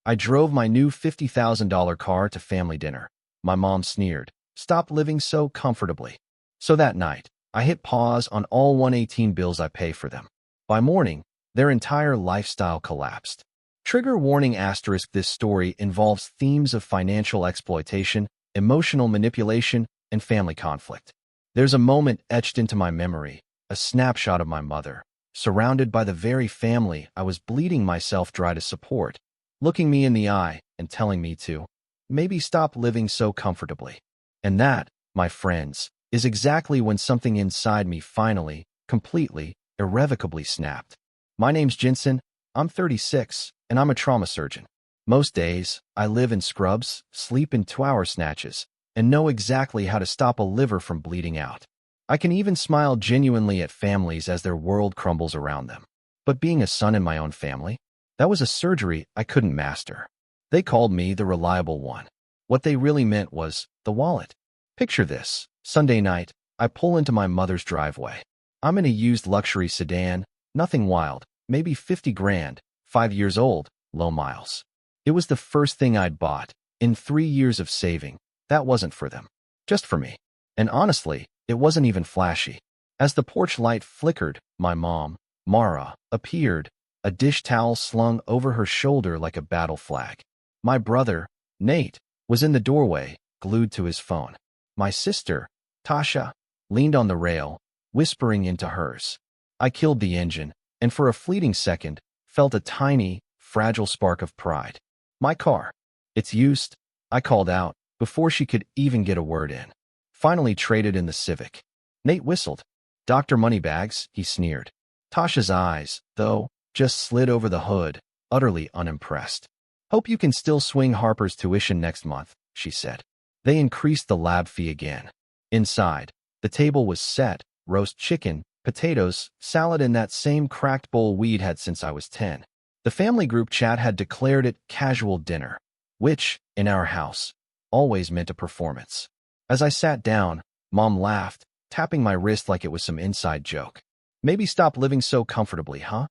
I drove my new $50,000 car to family dinner. My mom sneered, "Stop living so comfortably." So that night, I hit pause on all 118 bills I pay for them. By morning, their entire lifestyle collapsed. Trigger warning asterisk: this story involves themes of financial exploitation, emotional manipulation, and family conflict. There's a moment etched into my memory, a snapshot of my mother, surrounded by the very family I was bleeding myself dry to support, looking me in the eye and telling me to maybe stop living so comfortably. And that, my friends, is exactly when something inside me finally, completely, irrevocably snapped. My name's Jensen, I'm 36, and I'm a trauma surgeon. Most days, I live in scrubs, sleep in 2-hour snatches, and know exactly how to stop a liver from bleeding out. I can even smile genuinely at families as their world crumbles around them. But being a son in my own family, that was a surgery I couldn't master. They called me the reliable one. What they really meant was the wallet. Picture this. Sunday night, I pull into my mother's driveway. I'm in a used luxury sedan, nothing wild, maybe 50 grand, 5 years old, low miles. It was the first thing I'd bought. In 3 years of saving, that wasn't for them, just for me. And honestly, it wasn't even flashy. As the porch light flickered, my mom, Mara, appeared, a dish towel slung over her shoulder like a battle flag. My brother, Nate, was in the doorway, glued to his phone. My sister, Tasha, leaned on the rail, whispering into hers. I killed the engine, and for a fleeting second, felt a tiny, fragile spark of pride. My car. It's used, I called out, before she could even get a word in. Finally traded in the Civic. Nate whistled. "Dr. Moneybags," he sneered. Tasha's eyes, though, just slid over the hood, utterly unimpressed. "Hope you can still swing Harper's tuition next month," she said. They increased the lab fee again. Inside, the table was set, roast chicken, potatoes, salad, and that same cracked bowl we'd had since I was 10. The family group chat had declared it casual dinner, which, in our house, always meant a performance. As I sat down, Mom laughed, tapping my wrist like it was some inside joke. "Maybe stop living so comfortably, huh?"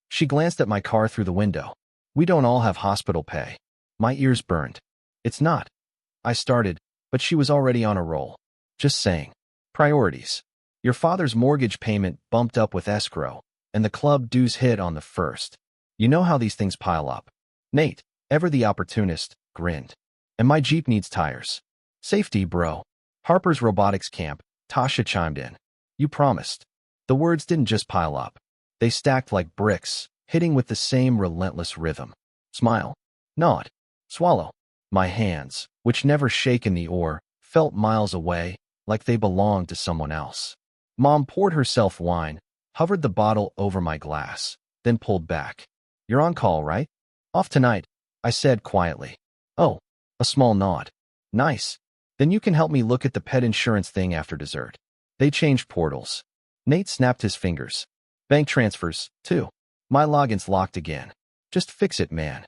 She glanced at my car through the window. "We don't all have hospital pay." My ears burned. "It's not." I started, but she was already on a roll. "Just saying. Priorities. Your father's mortgage payment bumped up with escrow, and the club dues hit on the 1st. You know how these things pile up." Nate, ever the opportunist, grinned. "And my Jeep needs tires." "Safety, bro." "Harper's robotics camp," Tasha chimed in. "You promised." The words didn't just pile up. They stacked like bricks, hitting with the same relentless rhythm. Smile. Nod. Swallow. My hands, which never shake in the oar, felt miles away, like they belonged to someone else. Mom poured herself wine, hovered the bottle over my glass, then pulled back. "You're on call, right?" "Off tonight," I said quietly. "Oh." A small nod. "Nice. Then you can help me look at the pet insurance thing after dessert." They changed portals. Nate snapped his fingers. "Bank transfers, too." My login's locked again. "Just fix it, man."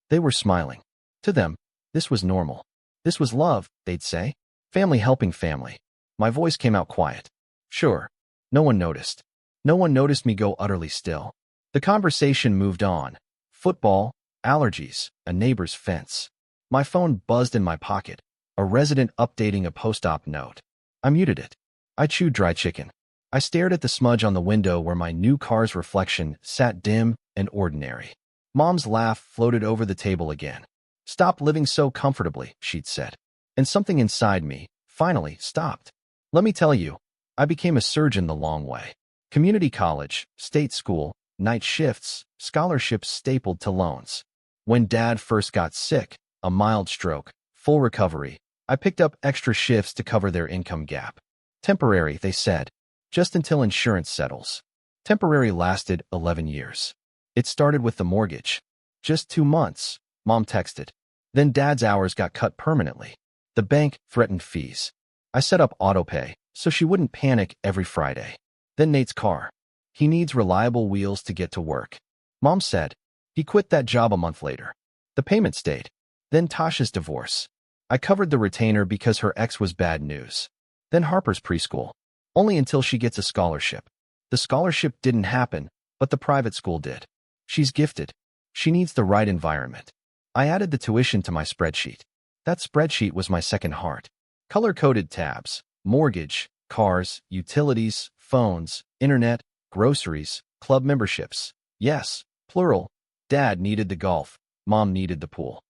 They were smiling. To them, this was normal. This was love, they'd say. Family helping family. My voice came out quiet. "Sure." No one noticed. No one noticed me go utterly still. The conversation moved on. Football, allergies, a neighbor's fence. My phone buzzed in my pocket. A resident updating a post-op note. I muted it. I chewed dry chicken. I stared at the smudge on the window where my new car's reflection sat dim and ordinary. Mom's laugh floated over the table again. "Stop living so comfortably," she'd said. And something inside me, finally, stopped. Let me tell you, I became a surgeon the long way. Community college, state school, night shifts, scholarships stapled to loans. When Dad first got sick, a mild stroke, full recovery, I picked up extra shifts to cover their income gap. Temporary, they said, just until insurance settles. Temporary lasted 11 years. It started with the mortgage. "Just 2 months," Mom texted. Then Dad's hours got cut permanently. The bank threatened fees. I set up autopay so she wouldn't panic every Friday. Then Nate's car. "He needs reliable wheels to get to work." Mom said. He quit that job a month later. The payment stayed. Then Tasha's divorce. I covered the retainer because her ex was bad news. Then Harper's preschool. Only until she gets a scholarship. The scholarship didn't happen, but the private school did. She's gifted. She needs the right environment. I added the tuition to my spreadsheet. That spreadsheet was my second heart. Color-coded tabs, mortgage, cars, utilities, phones, internet, groceries, club memberships. Yes, plural. Dad needed the golf. Mom needed the pool.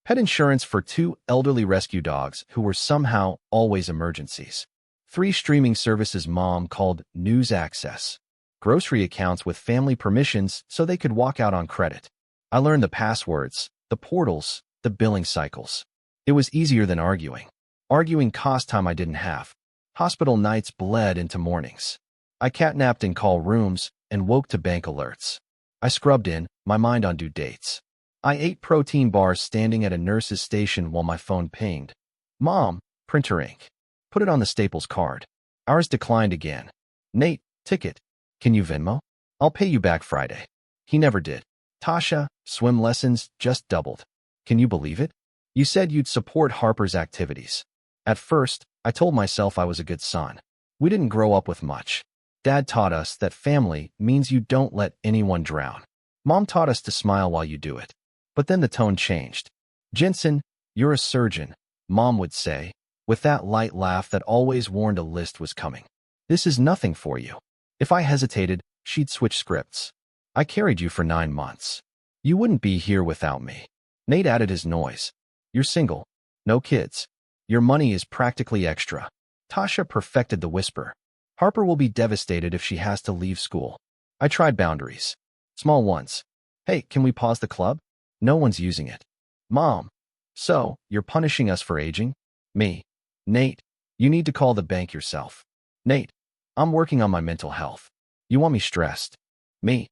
Pet insurance for 2 elderly rescue dogs who were somehow always emergencies. 3 streaming services Mom called News Access. Grocery accounts with family permissions so they could walk out on credit. I learned the passwords, the portals, the billing cycles. It was easier than arguing. Arguing cost time I didn't have. Hospital nights bled into mornings. I catnapped in call rooms and woke to bank alerts. I scrubbed in, my mind on due dates. I ate protein bars standing at a nurse's station while my phone pinged. Mom, printer ink. Put it on the Staples card. Ours declined again. Nate, ticket. Can you Venmo? I'll pay you back Friday. He never did. Tasha, swim lessons just doubled. Can you believe it? You said you'd support Harper's activities. At first, I told myself I was a good son. We didn't grow up with much. Dad taught us that family means you don't let anyone drown. Mom taught us to smile while you do it. But then the tone changed. Jensen, you're a surgeon, Mom would say, with that light laugh that always warned a list was coming. This is nothing for you. If I hesitated, she'd switch scripts. I carried you for 9 months. You wouldn't be here without me. Nate added his noise. You're single. No kids. Your money is practically extra. Tasha perfected the whisper. Harper will be devastated if she has to leave school. I tried boundaries. Small ones. Hey, can we pause the club? No one's using it. Mom. So, you're punishing us for aging? Me. Nate, you need to call the bank yourself. Nate, I'm working on my mental health. You want me stressed? Me.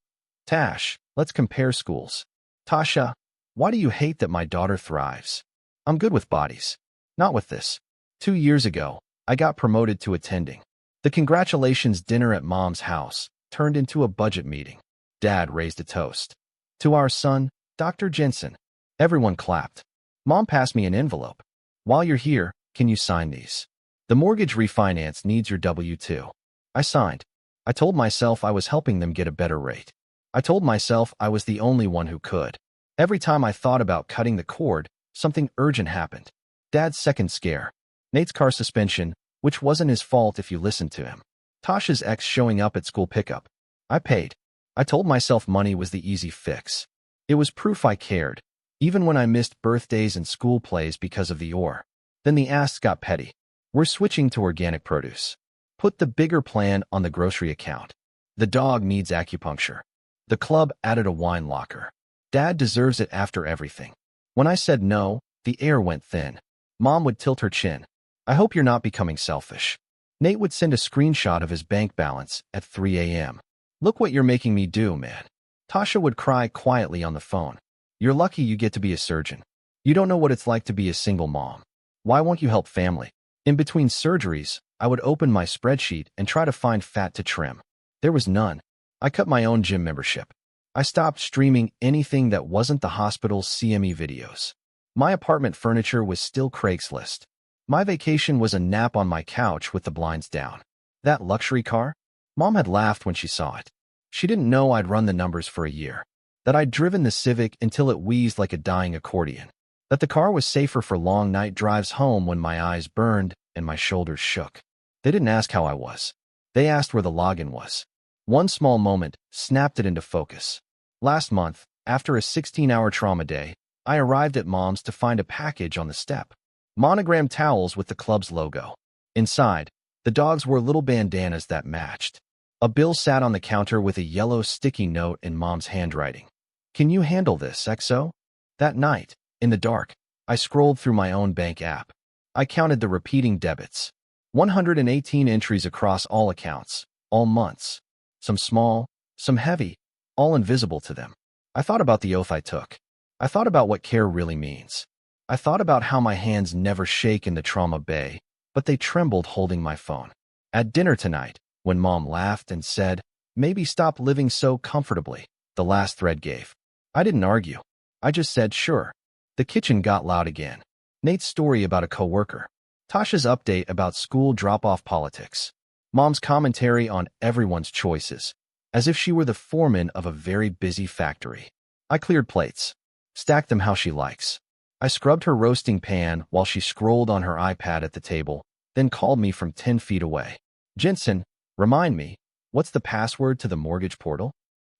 Tash, let's compare schools. Tasha, why do you hate that my daughter thrives? I'm good with bodies. Not with this. 2 years ago, I got promoted to attending. The congratulations dinner at Mom's house turned into a budget meeting. Dad raised a toast. To our son, Dr. Jensen. Everyone clapped. Mom passed me an envelope. While you're here, can you sign these? The mortgage refinance needs your W-2. I signed. I told myself I was helping them get a better rate. I told myself I was the only one who could. Every time I thought about cutting the cord, something urgent happened. Dad's second scare. Nate's car suspension, which wasn't his fault if you listened to him. Tasha's ex showing up at school pickup. I paid. I told myself money was the easy fix. It was proof I cared, even when I missed birthdays and school plays because of the ore. Then the asks got petty. We're switching to organic produce. Put the bigger plan on the grocery account. The dog needs acupuncture. The club added a wine locker. Dad deserves it after everything. When I said no, the air went thin. Mom would tilt her chin. I hope you're not becoming selfish. Nate would send a screenshot of his bank balance at 3 a.m. Look what you're making me do, man. Tasha would cry quietly on the phone. You're lucky you get to be a surgeon. You don't know what it's like to be a single mom. Why won't you help family? In between surgeries, I would open my spreadsheet and try to find fat to trim. There was none. I cut my own gym membership. I stopped streaming anything that wasn't the hospital's CME videos. My apartment furniture was still Craigslist. My vacation was a nap on my couch with the blinds down. That luxury car? Mom had laughed when she saw it. She didn't know I'd run the numbers for a year. That I'd driven the Civic until it wheezed like a dying accordion. That the car was safer for long night drives home when my eyes burned and my shoulders shook. They didn't ask how I was. They asked where the login was. One small moment snapped it into focus. Last month, after a 16-hour trauma day, I arrived at Mom's to find a package on the step. Monogrammed towels with the club's logo. Inside, the dogs wore little bandanas that matched. A bill sat on the counter with a yellow sticky note in Mom's handwriting. Can you handle this, XO? That night, in the dark, I scrolled through my own bank app. I counted the repeating debits. 118 entries across all accounts, all months. Some small, some heavy, all invisible to them. I thought about the oath I took. I thought about what care really means. I thought about how my hands never shake in the trauma bay, but they trembled holding my phone. At dinner tonight, when Mom laughed and said, maybe stop living so comfortably, the last thread gave. I didn't argue. I just said, sure. The kitchen got loud again. Nate's story about a coworker. Tasha's update about school drop-off politics. Mom's commentary on everyone's choices, as if she were the foreman of a very busy factory. I cleared plates. Stack them how she likes. I scrubbed her roasting pan while she scrolled on her iPad at the table, then called me from 10 feet away. Jensen, remind me, what's the password to the mortgage portal?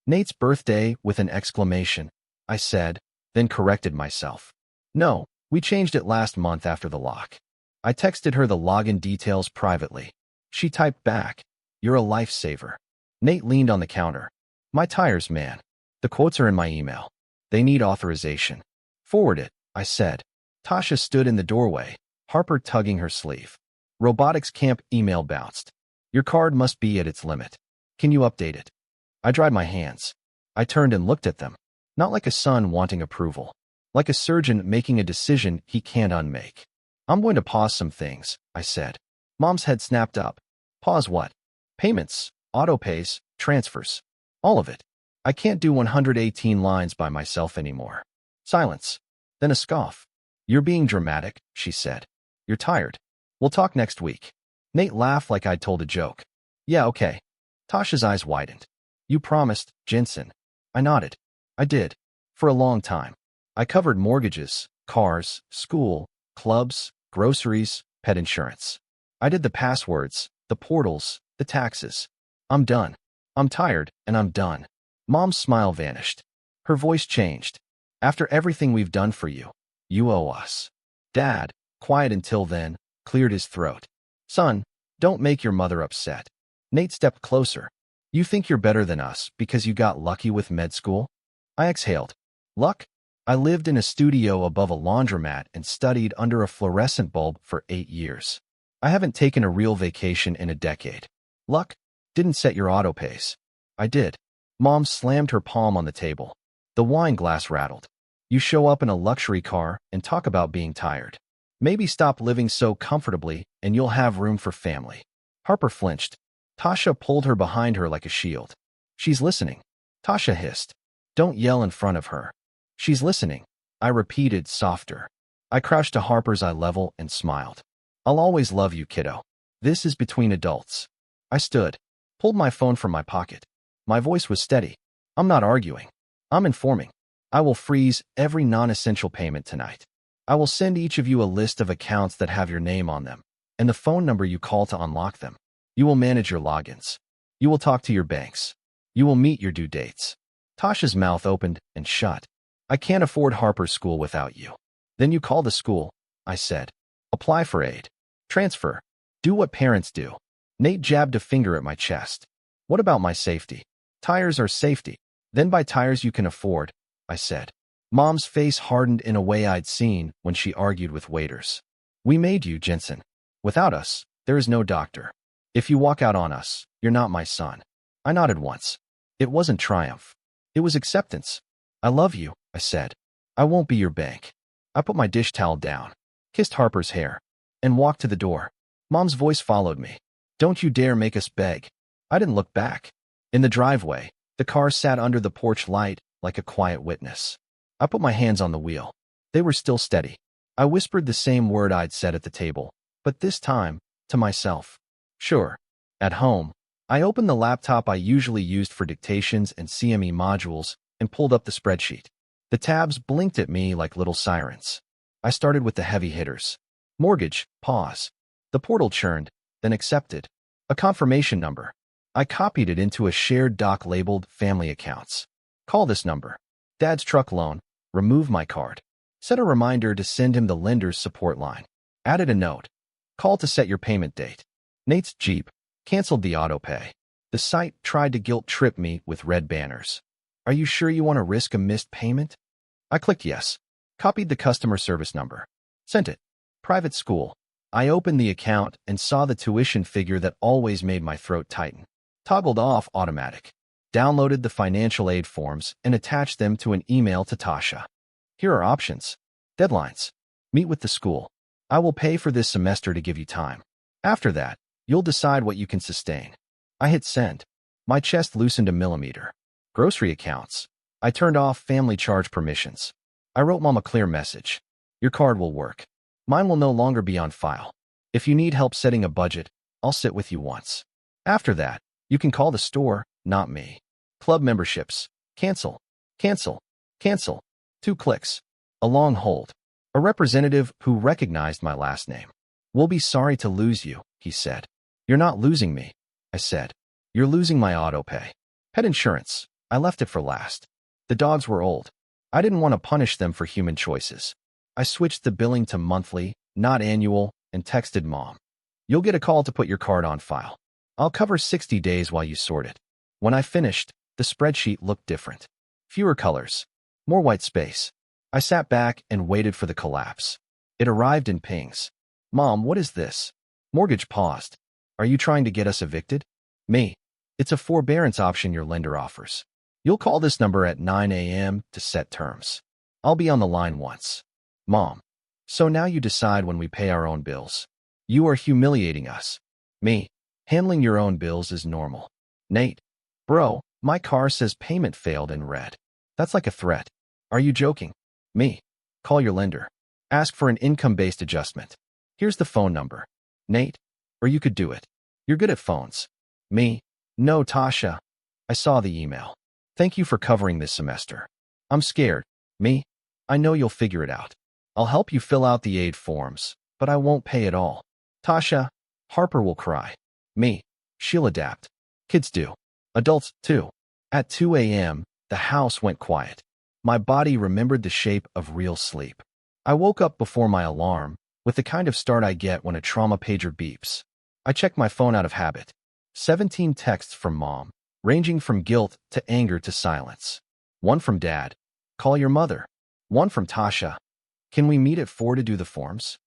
Nate's birthday with an exclamation, I said, then corrected myself. No, we changed it last month after the lock. I texted her the login details privately. She typed back, you're a lifesaver. Nate leaned on the counter. My tires, man. The quotes are in my email. They need authorization. Forward it, I said. Tasha stood in the doorway, Harper tugging her sleeve. Robotics camp email bounced. Your card must be at its limit. Can you update it? I dried my hands. I turned and looked at them. Not like a son wanting approval. Like a surgeon making a decision he can't unmake. I'm going to pause some things, I said. Mom's head snapped up. Pause what? Payments, autopays, transfers. All of it. I can't do 118 lines by myself anymore. Silence. Then a scoff. You're being dramatic, she said. You're tired. We'll talk next week. Nate laughed like I'd told a joke. Yeah, okay. Tasha's eyes widened. You promised, Jensen. I nodded. I did. For a long time. I covered mortgages, cars, school, clubs, groceries, pet insurance. I did the passwords, the portals, the taxes. I'm done. I'm tired, and I'm done. Mom's smile vanished. Her voice changed. After everything we've done for you, you owe us. Dad, quiet until then, cleared his throat. Son, don't make your mother upset. Nate stepped closer. You think you're better than us because you got lucky with med school? I exhaled. Luck? I lived in a studio above a laundromat and studied under a fluorescent bulb for 8 years. I haven't taken a real vacation in a decade. Luck? Didn't set your autopays. I did. Mom slammed her palm on the table. The wine glass rattled. You show up in a luxury car and talk about being tired. Maybe stop living so comfortably and you'll have room for family. Harper flinched. Tasha pulled her behind her like a shield. She's listening. Tasha hissed. Don't yell in front of her. She's listening. I repeated, softer. I crouched to Harper's eye level and smiled. I'll always love you, kiddo. This is between adults. I stood, pulled my phone from my pocket. My voice was steady. I'm not arguing. I'm informing. I will freeze every non-essential payment tonight. I will send each of you a list of accounts that have your name on them and the phone number you call to unlock them. You will manage your logins. You will talk to your banks. You will meet your due dates. Tasha's mouth opened and shut. I can't afford Harper's school without you. Then you call the school, I said. Apply for aid. Transfer. Do what parents do. Nate jabbed a finger at my chest. What about my safety? Tires are safety. Then buy tires you can afford, I said. Mom's face hardened in a way I'd seen when she argued with waiters. We made you, Jensen. Without us, there is no doctor. If you walk out on us, you're not my son. I nodded once. It wasn't triumph. It was acceptance. I love you, I said. I won't be your bank. I put my dish towel down, kissed Harper's hair, and walked to the door. Mom's voice followed me. Don't you dare make us beg. I didn't look back. In the driveway, the car sat under the porch light like a quiet witness. I put my hands on the wheel. They were still steady. I whispered the same word I'd said at the table, but this time, to myself. Sure. At home, I opened the laptop I usually used for dictations and CME modules and pulled up the spreadsheet. The tabs blinked at me like little sirens. I started with the heavy hitters. Mortgage, pause. The portal churned, then accepted. A confirmation number. I copied it into a shared doc labeled Family Accounts. Call this number. Dad's truck loan. Remove my card. Set a reminder to send him the lender's support line. Added a note. Call to set your payment date. Nate's Jeep. Canceled the autopay. The site tried to guilt trip me with red banners. Are you sure you want to risk a missed payment? I clicked yes. Copied the customer service number. Sent it. Private school. I opened the account and saw the tuition figure that always made my throat tighten. Toggled off automatic. Downloaded the financial aid forms and attached them to an email to Tasha. Here are options. Deadlines. Meet with the school. I will pay for this semester to give you time. After that, you'll decide what you can sustain. I hit send. My chest loosened a millimeter. Grocery accounts. I turned off family charge permissions. I wrote Mom a clear message. Your card will work. Mine will no longer be on file. If you need help setting a budget, I'll sit with you once. After that, you can call the store, not me. Club memberships. Cancel. Cancel. Cancel. 2 clicks. A long hold. A representative who recognized my last name. "We'll be sorry to lose you," he said. "You're not losing me," I said. "You're losing my auto pay. Pet insurance. I left it for last. The dogs were old. I didn't want to punish them for human choices. I switched the billing to monthly, not annual, and texted Mom. "You'll get a call to put your card on file. I'll cover 60 days while you sort it." When I finished, the spreadsheet looked different. Fewer colors. More white space. I sat back and waited for the collapse. It arrived in pings. "Mom, what is this?" Mortgage paused. "Are you trying to get us evicted?" Me. "It's a forbearance option your lender offers. You'll call this number at 9 a.m. to set terms. I'll be on the line once." Mom. "So now you decide when we pay our own bills. You are humiliating us." Me. "Handling your own bills is normal." Nate. "Bro, my car says payment failed in red. That's like a threat. Are you joking?" Me. "Call your lender. Ask for an income-based adjustment. Here's the phone number." Nate. "Or you could do it. You're good at phones." Me. "No, Tasha." I saw the email. "Thank you for covering this semester." I'm scared. Me. "I know you'll figure it out. I'll help you fill out the aid forms, but I won't pay it all." Tasha. "Harper will cry." Me. "She'll adapt. Kids do. Adults, too." At 2 a.m., the house went quiet. My body remembered the shape of real sleep. I woke up before my alarm, with the kind of start I get when a trauma pager beeps. I checked my phone out of habit. 17 texts from Mom, ranging from guilt to anger to silence. One from Dad. "Call your mother." One from Tasha. "Can we meet at 4 to do the forms?"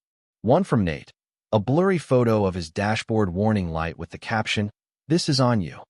One from Nate. A blurry photo of his dashboard warning light with the caption, "This is on you."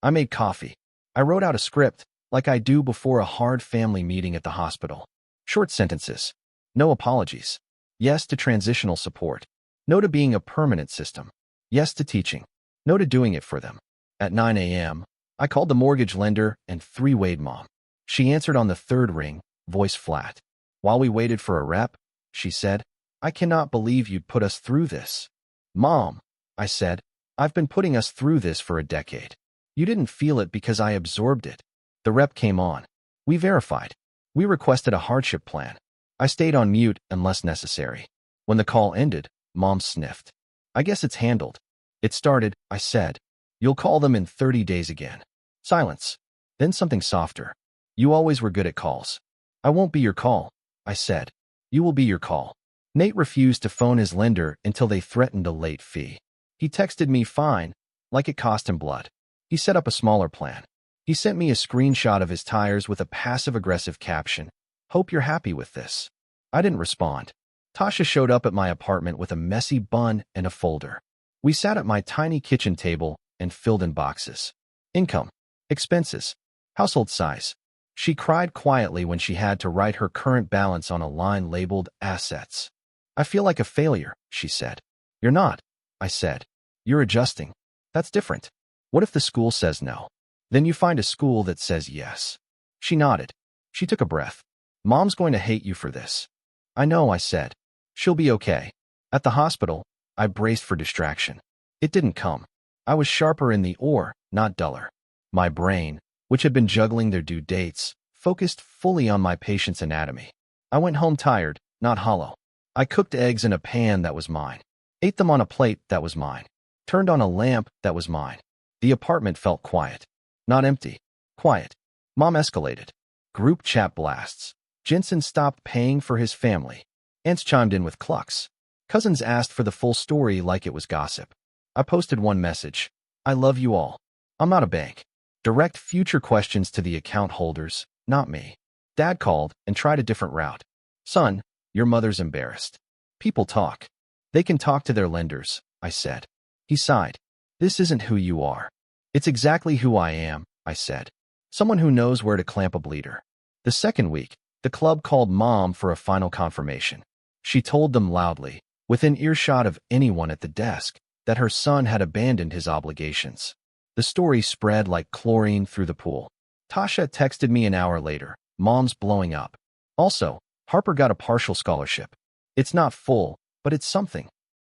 I made coffee. I wrote out a script, like I do before a hard family meeting at the hospital. Short sentences. No apologies. Yes to transitional support. No to being a permanent system. Yes to teaching. No to doing it for them. At 9 a.m., I called the mortgage lender and three-wayed Mom. She answered on the third ring, voice flat. While we waited for a rep, she said, "I cannot believe you'd put us through this." "Mom," I said, "I've been putting us through this for a decade. You didn't feel it because I absorbed it." The rep came on. We verified. We requested a hardship plan. I stayed on mute unless necessary. When the call ended, Mom sniffed. "I guess it's handled." "It started," I said. "You'll call them in 30 days again." Silence. Then something softer. "You always were good at calls." "I won't be your call," I said. "You will be your call." Nate refused to phone his lender until they threatened a late fee. He texted me fine, like it cost him blood. He set up a smaller plan. He sent me a screenshot of his tires with a passive-aggressive caption, "Hope you're happy with this." I didn't respond. Tasha showed up at my apartment with a messy bun and a folder. We sat at my tiny kitchen table and filled in boxes. Income. Expenses. Household size. She cried quietly when she had to write her current balance on a line labeled assets. "I feel like a failure," she said. "You're not," I said. "You're adjusting. That's different. What if the school says no? Then you find a school that says yes." She nodded. She took a breath. "Mom's going to hate you for this." "I know," I said. "She'll be okay." At the hospital, I braced for distraction. It didn't come. I was sharper in the or, not duller. My brain, which had been juggling their due dates, focused fully on my patient's anatomy. I went home tired, not hollow. I cooked eggs in a pan that was mine. Ate them on a plate that was mine. Turned on a lamp that was mine. The apartment felt quiet. Not empty. Quiet. Mom escalated. Group chat blasts. Jensen stopped paying for his family. Aunts chimed in with clucks. Cousins asked for the full story like it was gossip. I posted one message. "I love you all. I'm not a bank." Direct future questions to the account holders, not me. Dad called and tried a different route. "Son, your mother's embarrassed. People talk. They can talk to their lenders," I said. He sighed. "This isn't who you are." "It's exactly who I am," I said. "Someone who knows where to clamp a bleeder." The second week, the club called Mom for a final confirmation. She told them loudly, within earshot of anyone at the desk, that her son had abandoned his obligations. The story spread like chlorine through the pool. Tasha texted me an hour later, "Mom's blowing up." Also, Harper got a partial scholarship. "It's not full, but it's something."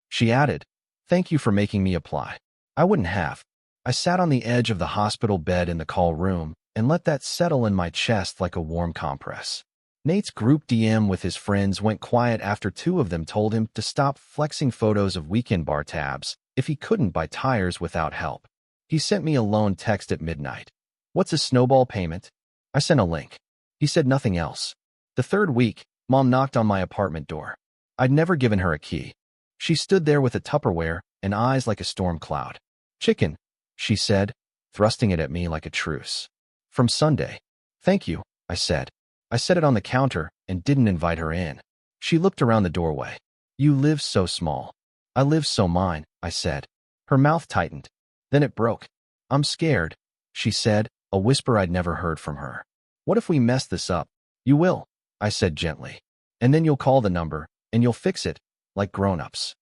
She added, "Thank you for making me apply." I wouldn't have. I sat on the edge of the hospital bed in the call room and let that settle in my chest like a warm compress. Nate's group DM with his friends went quiet after two of them told him to stop flexing photos of weekend bar tabs if he couldn't buy tires without help. He sent me a lone text at midnight. "What's a snowball payment?" I sent a link. He said nothing else. The third week, Mom knocked on my apartment door. I'd never given her a key. She stood there with a Tupperware and eyes like a storm cloud. "Chicken," she said, thrusting it at me like a truce. "From Sunday." "Thank you," I said. I set it on the counter and didn't invite her in. She looked around the doorway. "You live so small." "I live so mine," I said. Her mouth tightened. Then it broke. "I'm scared," she said, a whisper I'd never heard from her. "What if we mess this up?" "You will," I said gently. "And then you'll call the number, and you'll fix it, like grown-ups."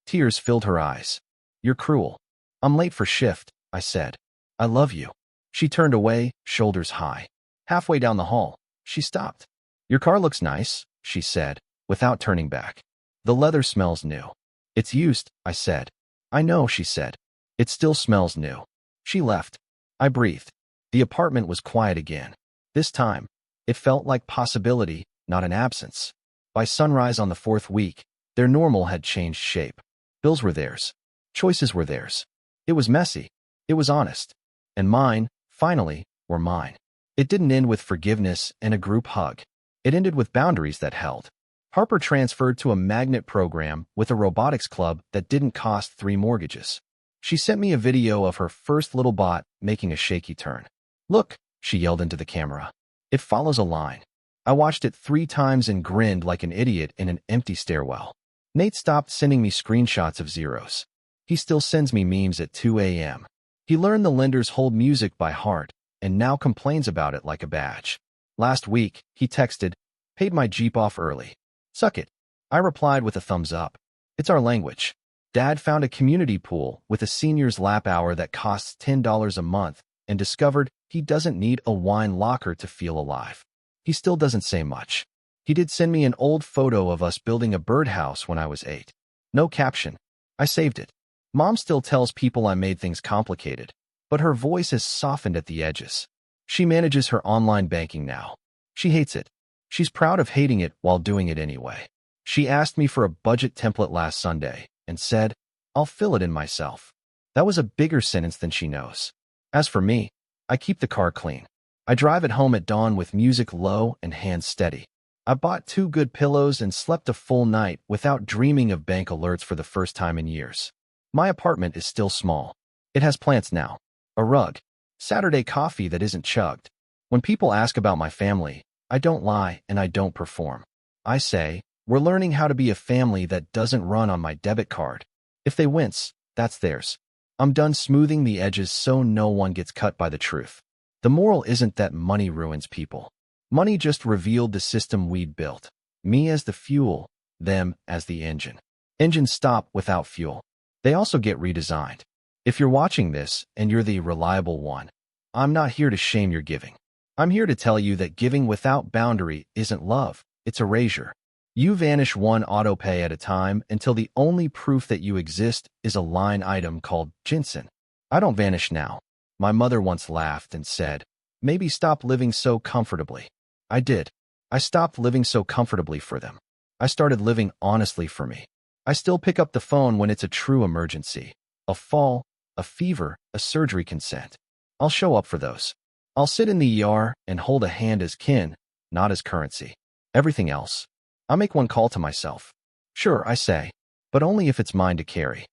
Tears filled her eyes. "You're cruel." "I'm late for shift," I said. "I love you." She turned away, shoulders high. Halfway down the hall, she stopped. "Your car looks nice," she said, without turning back. "The leather smells new." "It's used," I said. "I know," she said. "It still smells new." She left. I breathed. The apartment was quiet again. This time, it felt like possibility, not an absence. By sunrise on the fourth week, their normal had changed shape. Bills were theirs. Choices were theirs. It was messy. It was honest. And mine, finally, were mine. It didn't end with forgiveness and a group hug. It ended with boundaries that held. Harper transferred to a magnet program with a robotics club that didn't cost 3 mortgages. She sent me a video of her first little bot making a shaky turn. "Look," she yelled into the camera. "It follows a line." I watched it 3 times and grinned like an idiot in an empty stairwell. Nate stopped sending me screenshots of zeros. He still sends me memes at 2 a.m. He learned the lenders hold music by heart and now complains about it like a badge. Last week, he texted, "Paid my Jeep off early. Suck it." I replied with a thumbs up. It's our language. Dad found a community pool with a senior's lap hour that costs $10 a month and discovered he doesn't need a wine locker to feel alive. He still doesn't say much. He did send me an old photo of us building a birdhouse when I was 8. No caption. I saved it. Mom still tells people I made things complicated, but her voice has softened at the edges. She manages her online banking now. She hates it. She's proud of hating it while doing it anyway. She asked me for a budget template last Sunday and said, "I'll fill it in myself." That was a bigger sentence than she knows. As for me, I keep the car clean. I drive it home at dawn with music low and hands steady. I bought 2 good pillows and slept a full night without dreaming of bank alerts for the first time in years. My apartment is still small. It has plants now, a rug, Saturday coffee that isn't chugged. When people ask about my family, I don't lie and I don't perform. I say, we're learning how to be a family that doesn't run on my debit card. If they wince, that's theirs. I'm done smoothing the edges so no one gets cut by the truth. The moral isn't that money ruins people. Money just revealed the system we'd built. Me as the fuel, them as the engine. Engines stop without fuel. They also get redesigned. If you're watching this and you're the reliable one, I'm not here to shame your giving. I'm here to tell you that giving without boundary isn't love, it's erasure. You vanish one autopay at a time until the only proof that you exist is a line item called ginseng. I don't vanish now. My mother once laughed and said, "Maybe stop living so comfortably." I did. I stopped living so comfortably for them. I started living honestly for me. I still pick up the phone when it's a true emergency. A fall, a fever, a surgery consent. I'll show up for those. I'll sit in the ER and hold a hand as kin, not as currency. Everything else, I'll make one call to myself. Sure, I say, but only if it's mine to carry.